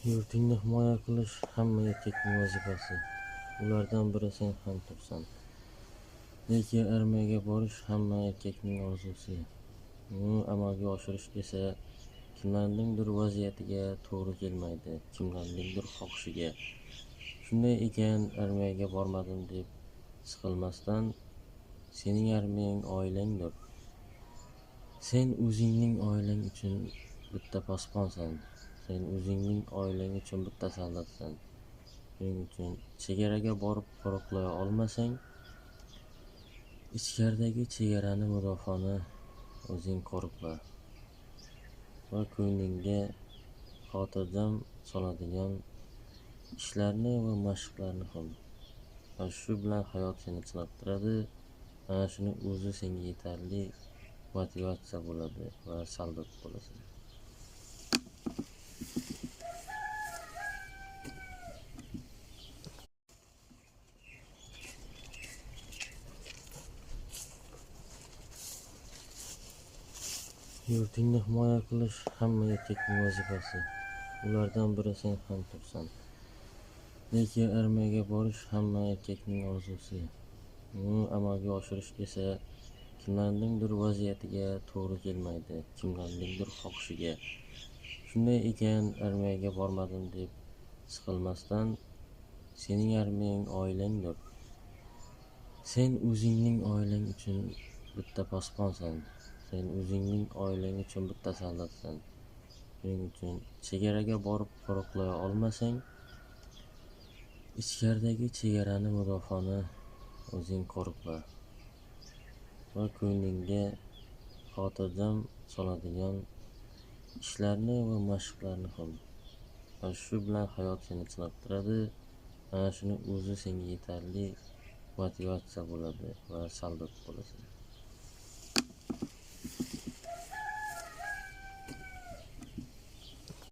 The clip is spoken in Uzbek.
Yurtingni himoya qilish hamma erkakning vazifasi. Ulardan biri sen ham tursan. Lekin armiyaga borish hamma erkakning orzusi. Uni amalga oshirish esa kimlarningdir vaziyatiga to'g'ri kelmaydi, kimlarningdir xohishiga. Shunday ekan, armiyaga bormadim deb siqilmasdan, sening armiyang oilangdir. Sen o'zingning oilang uchun bitta posbonsan. Sen o'zingning oilang uchun bitta soldatsan. Shuning uchun chegaraga borib qo'riqlay olmasang, ichkaridagi chegarani mudofaani o'zing qo'riqla va ko'nglingga xotirjam soladigan ishlarni va mashqlarni qil. Va shu bilan hayot seni chiniqtiradi. Ana shuni o'zi senga yetarli motivatsiya bo'ladi va soldat bo'lasan. Yurtingni himoya qilish hamma erkakning vazifasi. Ulardan biri sen ham tursan. Lekin armiyaga borish hamma erkakning orzusi. Uni amalga oshirish esa kimlarningdir vaziyatiga to'g'ri kelmaydi, kimlarningdir xohishiga. Shunday ekan, armiyaga bormadim deb siqilmasdan, sening armiyang oilangdir. Sen o'zingning oilang uchun bitta posbonsan. Sen o'zingning oilang uchun bitta soldatsan. Shuning uchun chegaraga borib qo'riqlay olmasang, ichkaridagi chegarani mudofaani o'zing qo'riqla va ko'nglingga xotirjam soladigan ishlarni va mashqlarni qil. Va shu bilan hayot seni chiniqtiradi. Ana shuni o'zi senga yetarli motivatsiya bo'ladi va soldat bo'lasan.